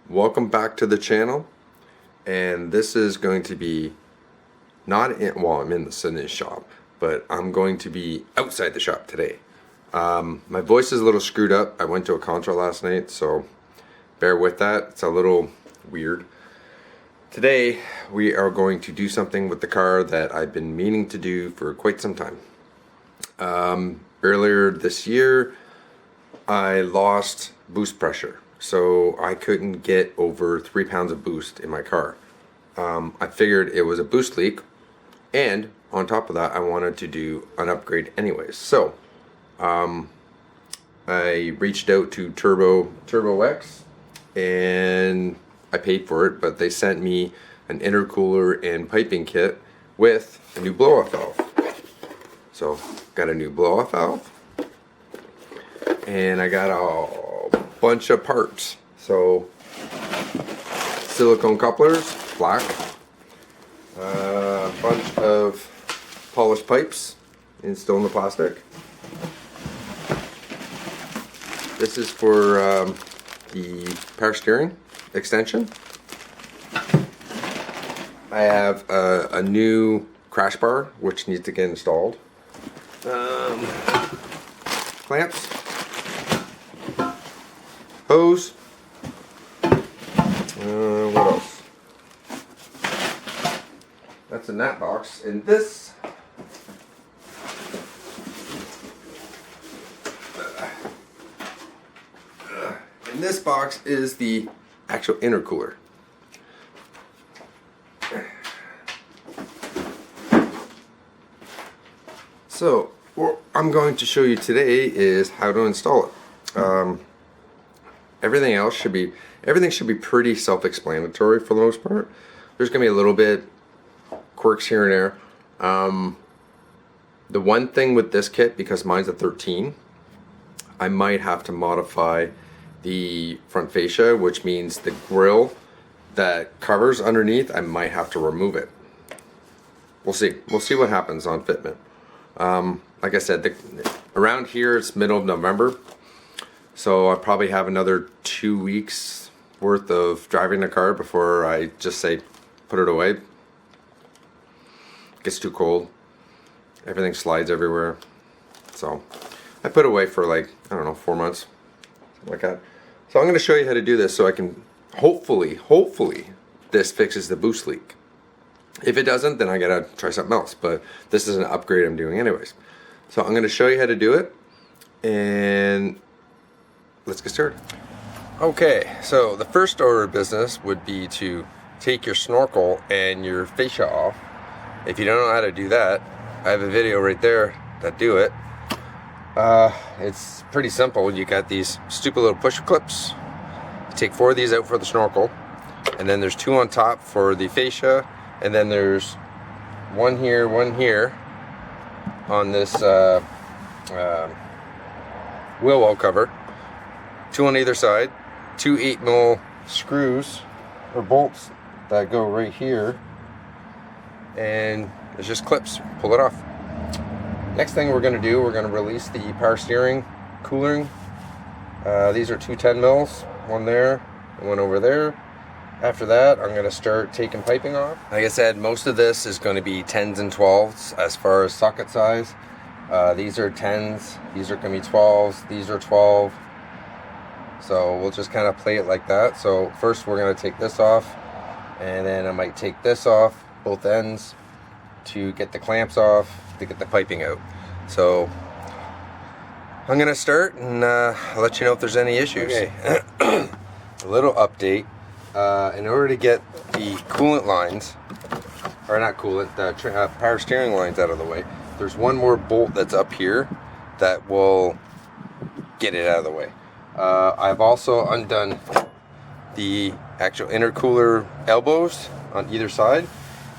Welcome back to the channel, and this is going to be not in, well, I'm in the Sydney shop, but I'm going to be outside the shop today. My voice is a little screwed up. I went to a concert last night, so bear with that. It's a little weird. Today we are going to do something with the car that I've been meaning to do for quite some time. Earlier this year I lost boost pressure, so I couldn't get over 3 pounds of boost in my car. I figured it was a boost leak, and on top of that I wanted to do an upgrade anyways. So I reached out to twiks, and I paid for it, but they sent me an intercooler and piping kit with a new blow-off valve. So got a new blow-off valve, and I got a bunch of parts. So silicone couplers, black, a bunch of polished pipes and still in the plastic. This is for the power steering extension. I have a new crash bar which needs to get installed. Clamps, hose, what else? That's in that box. And this box is the actual intercooler. So what I'm going to show you today is how to install it. Everything should be pretty self-explanatory for the most part. There's gonna be a little bit quirks here and there. The one thing with this kit, because mine's a 13, I might have to modify the front fascia, which means the grill that covers underneath, I might have to remove it. We'll see what happens on fitment. Like I said, around here it's middle of November, so I'll probably have another 2 weeks worth of driving the car before I just say put it away. It gets too cold, everything slides everywhere, so I put it away for, like, I don't know, 4 months, something like that. So I'm going to show you how to do this so I can hopefully this fixes the boost leak. If it doesn't, then I gotta try something else, but this is an upgrade I'm doing anyways. So I'm gonna show you how to do it, and let's get started. Okay, so the first order of business would be to take your snorkel and your fascia off. If you don't know how to do that, I have a video right there that do it. It's pretty simple. You got these stupid little push clips. You take 4 of these out for the snorkel, and then there's 2 on top for the fascia. And then there's one here on this wheel well cover. 2 on either side. 2 8mm screws or bolts that go right here. And it's just clips. Pull it off. Next thing we're going to do, we're going to release the power steering cooling. These are 2 10mm. One there and one over there. After that, I'm going to start taking piping off. Like I said, most of this is going to be 10s and 12s as far as socket size. These are 10s, these are going to be 12s, these are 12. So we'll just kind of play it like that. So first we're going to take this off, and then I might take this off, both ends, to get the clamps off, to get the piping out. So I'm going to start, and I'll let you know if there's any issues. Okay. A little update. In order to get the coolant lines, or not coolant, the power steering lines out of the way, there's one more bolt that's up here that will get it out of the way. I've also undone the actual intercooler elbows on either side,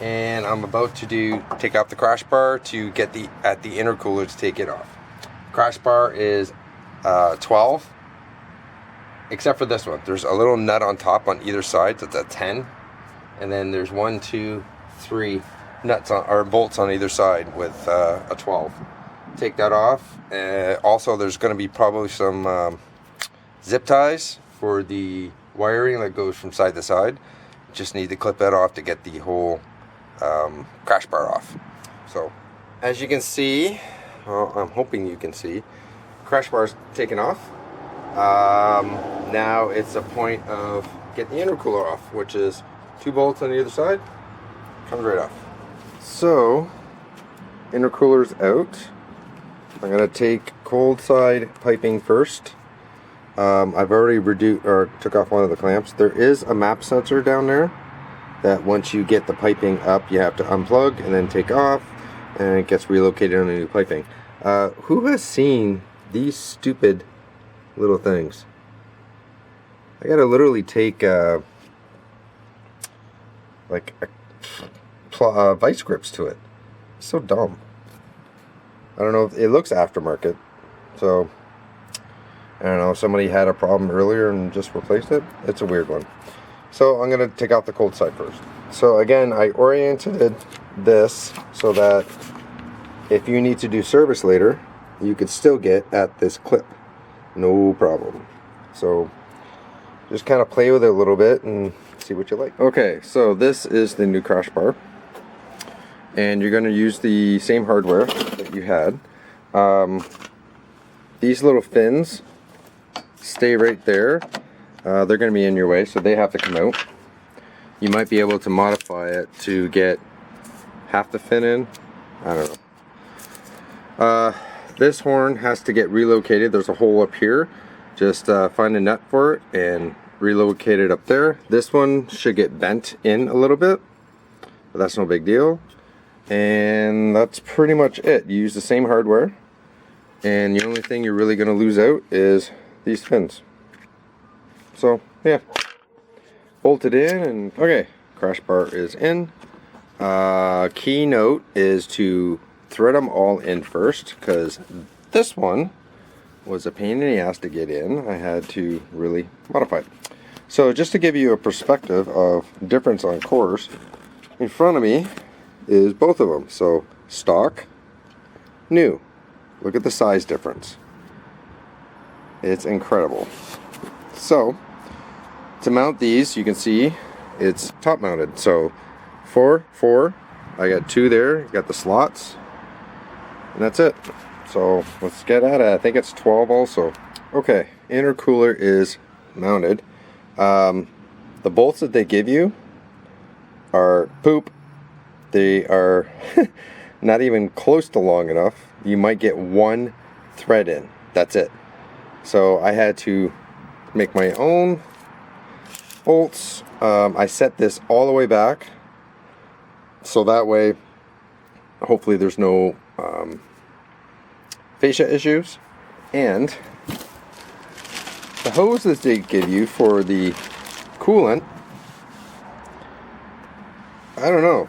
and I'm about to take off the crash bar to get the intercooler to take it off. Crash bar is 12. Except for this one. There's a little nut on top on either side, that's a 10. And then there's 1, 2, 3 nuts on, or bolts on either side with a 12. Take that off. Also, there's going to be probably some zip ties for the wiring that goes from side to side. Just need to clip that off to get the whole crash bar off. So as you can see, well, I'm hoping you can see, crash bar's taken off. Now it's a point of getting the intercooler off, which is 2 bolts on the other side. Comes right off. So intercooler's out. I'm gonna take cold side piping first. I've already took off one of the clamps. There is a map sensor down there that once you get the piping up, you have to unplug and then take off, and it gets relocated on the new piping. Who has seen these stupid little things? I gotta literally take like vice grips to it. It's so dumb. I don't know if it looks aftermarket, so I don't know, somebody had a problem earlier and just replaced it. It's a weird one. So I'm gonna take out the cold side first. So again, I oriented this so that if you need to do service later, you could still get at this clip, no problem. So just kind of play with it a little bit and see what you like. Okay, so this is the new crash bar, and you're going to use the same hardware that you had. These little fins stay right there. They're going to be in your way, so they have to come out. You might be able to modify it to get half the fin in. I don't know. This horn has to get relocated. There's a hole up here. Just find a nut for it and relocate it up there. This one should get bent in a little bit, but that's no big deal. And that's pretty much it. You use the same hardware, and the only thing you're really going to lose out is these fins. So yeah, bolt it in, and okay, crash bar is in. Key note is to thread them all in first, because this one was a pain in the ass to get in. I had to really modify it. So just to give you a perspective of difference on cores, in front of me is both of them. So stock, new. Look at the size difference. It's incredible. So to mount these, you can see it's top mounted. So 4, I got 2 there, got the slots, and that's it. So let's get at it. I think it's 12 also. Okay, intercooler is mounted. The bolts that they give you are poop. They are not even close to long enough. You might get 1 thread in. That's it. So I had to make my own bolts. I set this all the way back, so that way hopefully there's no fascia issues. And the hose that they give you for the coolant, I don't know,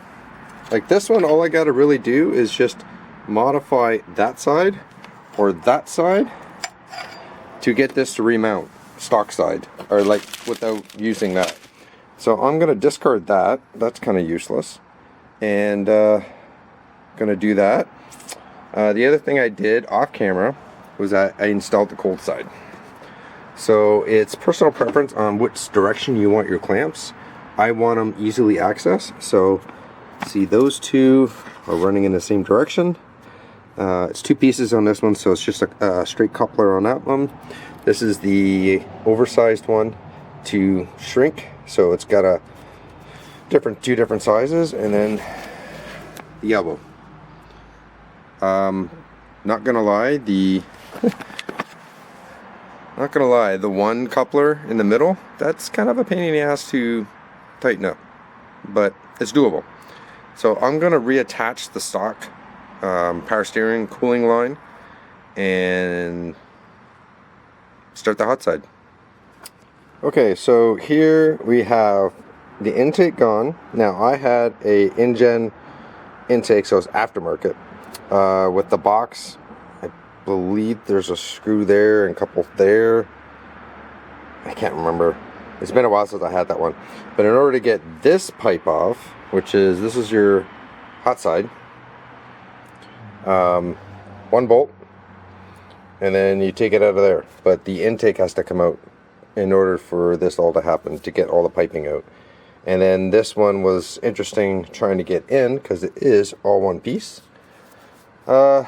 like this one, all I got to really do is just modify that side or that side to get this to remount stock side, or like without using that. So I'm gonna discard that. That's kind of useless, and gonna do that. The other thing I did off camera was that I installed the cold side. So it's personal preference on which direction you want your clamps. I want them easily accessed. So see, those two are running in the same direction. It's 2 pieces on this one, so it's just a straight coupler on that one. This is the oversized one to shrink, so it's got a 2 different sizes, and then the elbow. Not gonna lie, the one coupler in the middle, that's kind of a pain in the ass to tighten up, but it's doable. So I'm gonna reattach the stock power steering cooling line and start the hot side. Okay, so here we have the intake gone. Now I had a InGen intake, so it's aftermarket, with the box. I believe there's a screw there and a couple there. I can't remember. It's been a while since I had that one. But in order to get this pipe off, which is, this is your hot side, 1 bolt, and then you take it out of there. But the intake has to come out in order for this all to happen, to get all the piping out. And then this one was interesting trying to get in because it is all one piece. The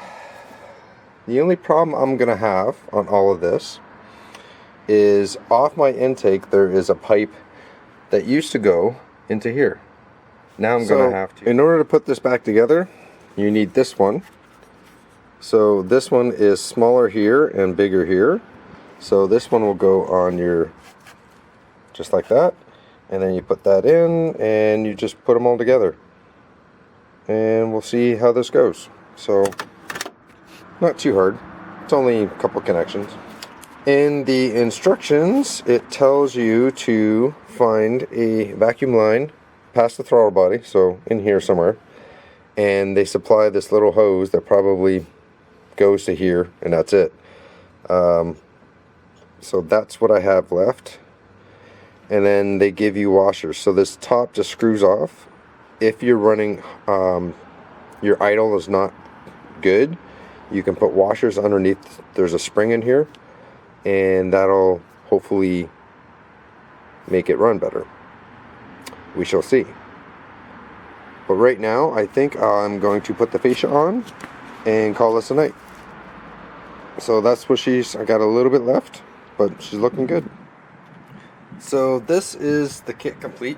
only problem I'm gonna have on all of this is off my intake there is a pipe that used to go into here. Now I'm gonna have to, in order to put this back together, you need this one. So this one is smaller here and bigger here. So this one will go on your, just like that. And then you put that in and you just put them all together. And we'll see how this goes. So, not too hard. It's only a couple connections. In the instructions, it tells you to find a vacuum line past the throttle body, so in here somewhere. And they supply this little hose that probably goes to here, and that's it. So that's what I have left. And then they give you washers. So this top just screws off. If you're running, your idle is not good, you can put washers underneath. There's a spring in here, and that'll hopefully make it run better. We shall see. But right now, I think I'm going to put the fascia on and call this a night. So that's what I got a little bit left, but she's looking good. So this is the kit complete.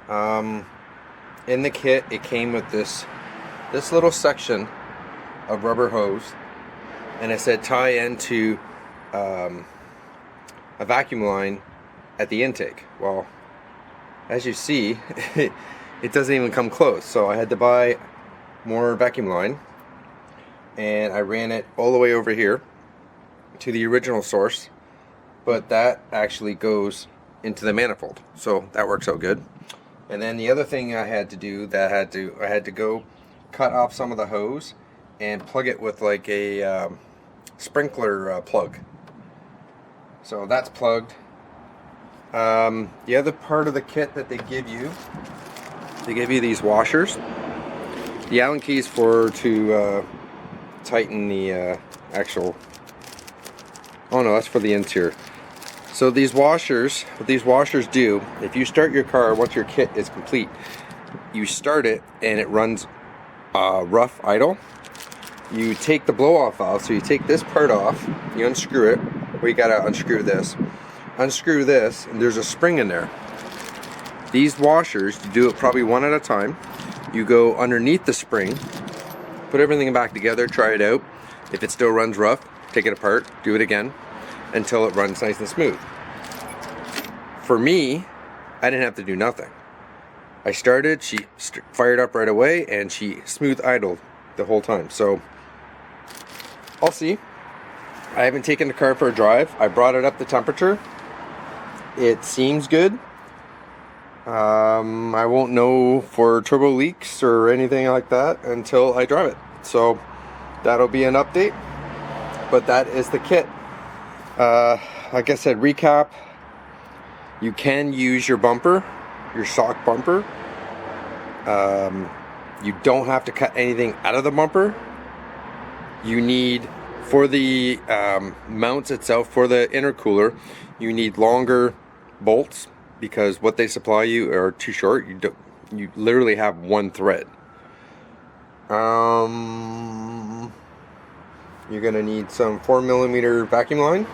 In the kit, it came with this little section of rubber hose, and it said tie into a vacuum line at the intake. Well, as you see, it doesn't even come close. So I had to buy more vacuum line, and I ran it all the way over here to the original source. But that actually goes into the manifold, so that works out good. And then the other thing I had to do, I had to go cut off some of the hose and plug it with like a sprinkler plug. So that's plugged. The other part of the kit that they give you these washers. The Allen keys to tighten the actual. Oh no, that's for the interior. So these washers, what these washers do, if you start your car, once your kit is complete, you start it and it runs rough idle. You take the blow off valve, so you take this part off, you unscrew it, well, you gotta unscrew this, and there's a spring in there. These washers, you do it probably one at a time. You go underneath the spring, put everything back together, try it out. If it still runs rough, take it apart, do it again until it runs nice and smooth. For me, I didn't have to do nothing. I started, she fired up right away, and she smooth idled the whole time. So I'll see. I haven't taken the car for a drive. I brought it up to temperature. It seems good. I won't know for turbo leaks or anything like that until I drive it. So that'll be an update. But that is the kit. Like I said, recap. You can use your bumper, your stock bumper. You don't have to cut anything out of the bumper. You need, for the mounts itself, for the intercooler, you need longer bolts because what they supply you are too short. You literally have one thread. You're gonna need some 4mm vacuum line.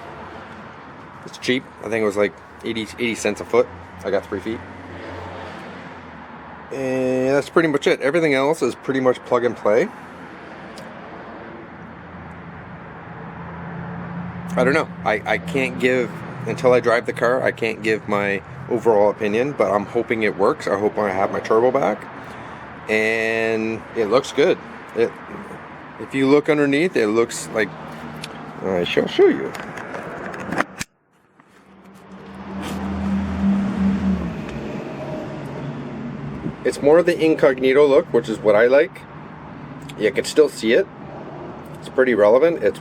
It's cheap. I think it was like 80 cents a foot. I got 3 feet. And that's pretty much it. Everything else is pretty much plug and play. I don't know. I can't give, until I drive the car, I can't give my overall opinion, but I'm hoping it works. I hope I have my turbo back. And it looks good. If you look underneath, it looks like, I shall show you. It's more the incognito look, which is what I like. You can still see it. It's pretty relevant. It's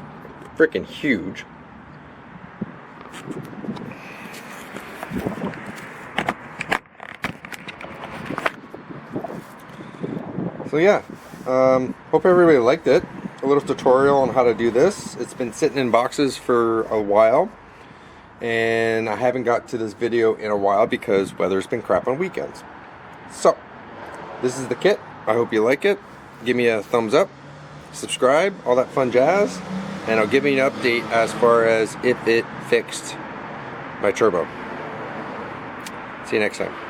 freaking huge. So yeah, hope everybody liked it. A little tutorial on how to do this. It's been sitting in boxes for a while, and I haven't got to this video in a while because weather's been crap on weekends. So this is the kit. I hope you like it. Give me a thumbs up, subscribe, all that fun jazz, and I'll give you an update as far as if it fixed my turbo. See you next time.